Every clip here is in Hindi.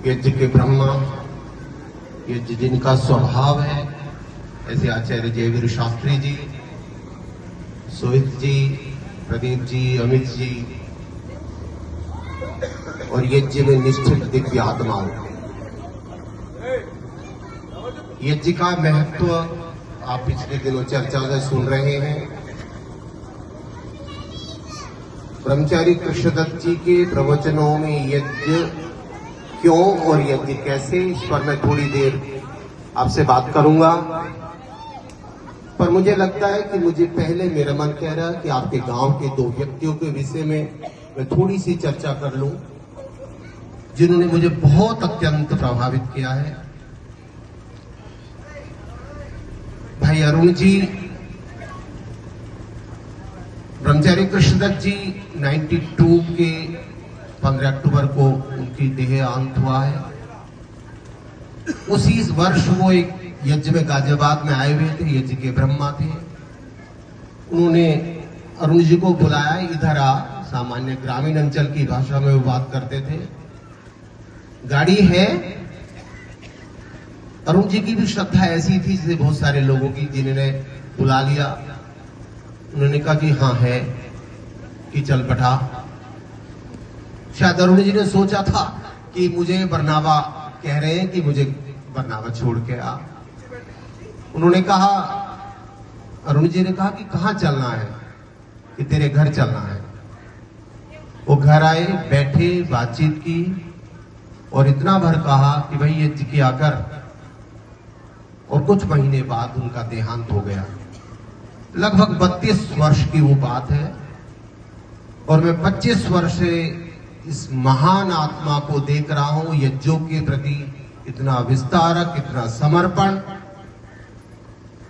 यज्ञ के ब्रह्मा, यज्ञ जिनका स्वभाव है, ऐसे आचार्य जयवीर शास्त्री जी, सोहित जी, प्रदीप जी, अमित जी और यज्ञ में निष्ठित दिव्य आत्माओं। यज्ञ का महत्व आप पिछले दिनों चर्चा से सुन रहे हैं। ब्रह्मचारी कृष्णदत्त जी के प्रवचनों में यज्ञ क्यों और यज्ञ कैसे, इस पर मैं थोड़ी देर आपसे बात करूंगा। पर मुझे लगता है कि मुझे पहले मेरा मन कह रहा है कि आपके गांव के दो व्यक्तियों के विषय में मैं थोड़ी सी चर्चा कर लूं, जिन्होंने मुझे बहुत अत्यंत प्रभावित किया है। भाई अरुण जी, ब्रह्मचारी कृष्णदत्त जी 92 के 15 अक्टूबर को उनकी देहांत हुआ है। उसी वर्ष वो एक यज्ञ में गाजियाबाद में आए हुए थे, यज्ञ के ब्रह्मा थे। उन्होंने अरुण जी को बुलाया, इधर आ। सामान्य ग्रामीण अंचल की भाषा में वो बात करते थे। गाड़ी है। अरुण जी की भी श्रद्धा ऐसी थी जैसे बहुत सारे लोगों की, जिन्होंने बुला लिया। उन्होंने कहा कि हाँ है, कि चल बैठा। शायद अरुण जी ने सोचा था कि मुझे बरनावा कह रहे हैं कि मुझे बरनावा छोड़ के आ। उन्होंने कहा, अरुण जी ने कहा कि कहां चलना है, कि तेरे घर चलना है। वो घर आए, बैठे, बातचीत की और इतना भर कहा कि भाई यज्ञ किया कर। और कुछ महीने बाद उनका देहांत हो गया। लगभग 32 वर्ष की वो बात है। और मैं 25 वर्ष से इस महान आत्मा को देख रहा हूं, यज्ञों के प्रति इतना विस्तारक, इतना समर्पण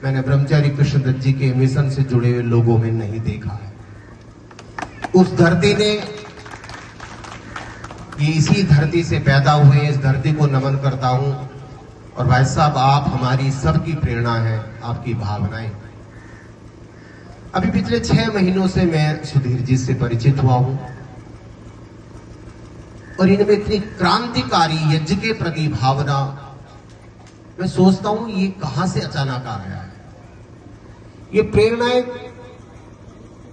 मैंने ब्रह्मचारी कृष्णदत्त जी के मिशन से जुड़े हुए लोगों में नहीं देखा है। उस धरती ने, ये इसी धरती से पैदा हुए, इस धरती को नमन करता हूं। और भाई साहब, आप हमारी सबकी प्रेरणा है, आपकी भावनाएं। अभी पिछले 6 महीनों से मैं सुधीर जी से परिचित हुआ हूं और इनमें इतनी क्रांतिकारी यज्ञ के प्रति भावना, मैं सोचता हूं ये कहां से अचानक आ गया है। ये प्रेरणाएं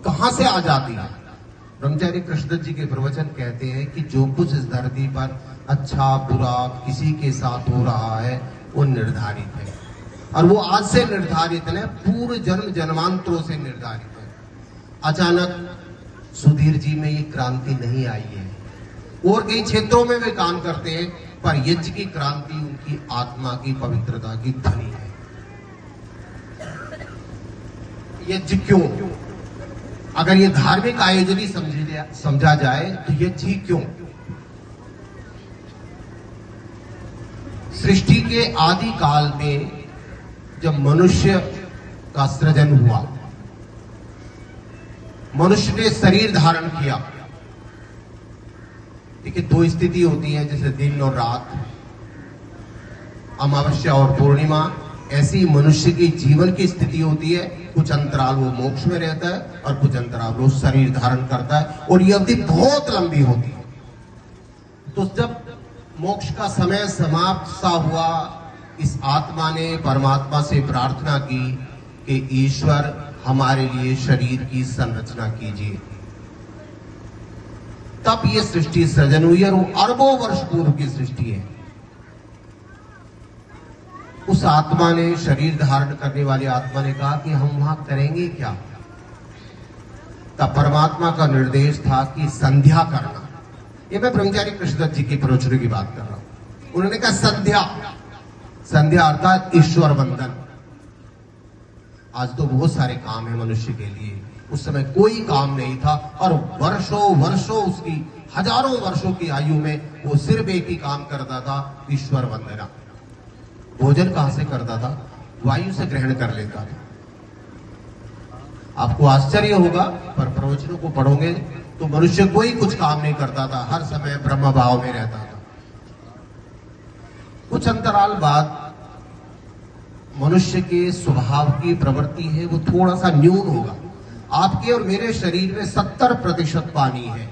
कहां से आ जाती है। ब्रह्मचारी कृष्णदत्त जी के प्रवचन कहते हैं कि जो कुछ इस धरती पर अच्छा बुरा किसी के साथ हो रहा है वो निर्धारित है, और वो आज से निर्धारित है, पूर्व जन्म जन्मांतरों से निर्धारित है। अचानक सुधीर जी में ये क्रांति नहीं आई है। और कई क्षेत्रों में वे काम करते हैं, पर यज्ञ की क्रांति उनकी आत्मा की पवित्रता की ध्वनि है। यज्ञ क्यों? अगर ये धार्मिक आयोजन ही समझा जाए तो यज्ञ ही क्यों? सृष्टि के आदि काल में जब मनुष्य का सृजन हुआ, मनुष्य ने शरीर धारण किया। देखिए, 2 स्थिति होती है, जैसे दिन और रात, अमावस्या और पूर्णिमा। ऐसी मनुष्य की जीवन की स्थिति होती है। कुछ अंतराल वो मोक्ष में रहता है और कुछ अंतराल वो शरीर धारण करता है, और ये अवधि बहुत लंबी होती है। तो जब मोक्ष का समय समाप्त सा हुआ, इस आत्मा ने परमात्मा से प्रार्थना की कि ईश्वर हमारे लिए शरीर की संरचना कीजिए। तब ये सृष्टि सृजन हुई, और वो अरबों वर्ष पूर्व की सृष्टि है। उस आत्मा ने, शरीर धारण करने वाली आत्मा ने कहा कि हम वहां करेंगे क्या? तब परमात्मा का निर्देश था कि संध्या करना। ये मैं ब्रह्मचारी कृष्णदत्त जी की प्रवचनों की बात कर रहा हूं। उन्होंने कहा संध्या, संध्या अर्थात ईश्वर वंदन। आज तो बहुत सारे काम है मनुष्य के लिए, उस समय कोई काम नहीं था, और वर्षों वर्षों उसकी, हजारों वर्षों की आयु में वो सिर्फ एक ही काम करता था, ईश्वर वंदना। भोजन कहां से करता था? वायु से ग्रहण कर लेता था। आपको आश्चर्य होगा, पर प्रवचनों को पढ़ोगे तो मनुष्य कोई कुछ काम नहीं करता था, हर समय ब्रह्म भाव में रहता था। कुछ अंतराल बाद मनुष्य के स्वभाव की प्रवृत्ति है, वो थोड़ा सा न्यून होगा। आपके और मेरे शरीर में 70% पानी है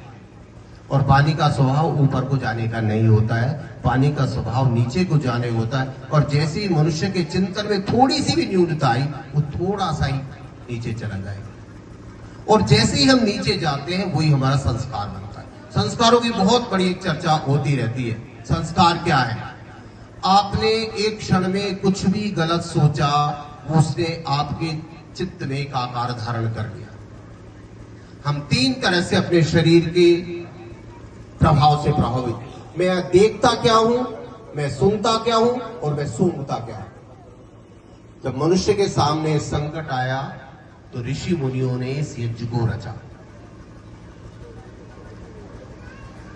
और पानी का स्वभाव ऊपर को जाने का नहीं होता है, पानी का स्वभाव नीचे को जाने होता है। और जैसे ही मनुष्य के चिंतन में थोड़ी सी भी न्यूनता आई, वो थोड़ा सा ही नीचे चला जाएगा। और जैसे ही हम नीचे जाते हैं वही हमारा संस्कार बनता है। संस्कारों की बहुत बड़ी एक चर्चा होती रहती है। संस्कार क्या है? आपने एक क्षण में कुछ भी गलत सोचा, उसने आपके चित्त में एक आकार धारण कर लिया। हम तीन तरह से अपने शरीर के प्रभाव से प्रभावित। मैं देखता क्या हूं, मैं सुनता क्या हूं और मैं सूंघता क्या हूं। जब मनुष्य के सामने संकट आया तो ऋषि मुनियों ने इस यज्ञ को रचा।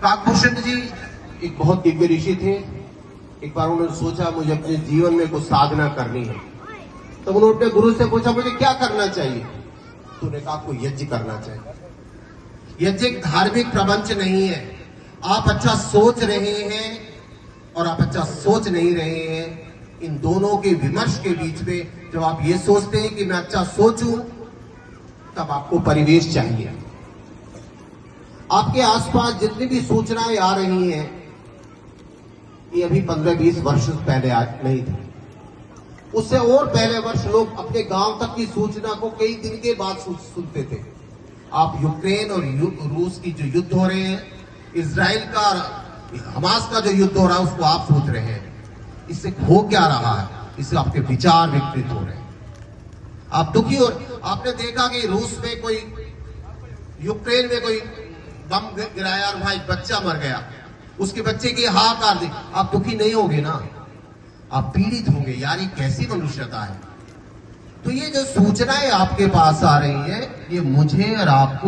काकभूषण जी एक बहुत दिव्य ऋषि थे। एक बार उन्होंने सोचा मुझे अपने जीवन में कुछ साधना करनी है, तो उन्होंने अपने गुरु से पूछा मुझे क्या करना चाहिए। तो उन्होंने कहा आपको यज्ञ करना चाहिए। यज्ञ एक धार्मिक प्रपंच नहीं है। आप अच्छा सोच रहे हैं और आप अच्छा सोच नहीं रहे हैं, इन दोनों के विमर्श के बीच में जब आप ये सोचते हैं कि मैं अच्छा सोचूं, तब आपको परिवेश चाहिए। आपके आसपास जितनी भी सूचनाएं आ रही हैं, ये अभी 15-20 वर्ष पहले नहीं थी। उससे और पहले वर्ष लोग अपने गांव तक की सूचना को कई दिन के बाद सुनते थे। आप यूक्रेन और रूस की जो युद्ध हो रहे हैं, इजराइल का हमास का जो युद्ध हो रहा है, उसको आप सोच रहे हैं। इससे हो क्या रहा है? इससे आपके विचार विकृत हो रहे हैं, आप दुखी हो। आपने देखा कि रूस में कोई, यूक्रेन में कोई बम गिराया और भाई बच्चा मर गया, उसके बच्चे की हाहाकार दी, आप दुखी नहीं होगे ना, आप पीड़ित होंगे। यार ये कैसी मनुष्यता है। तो ये जो सूचनाएं आपके पास आ रही है, ये मुझे और आपको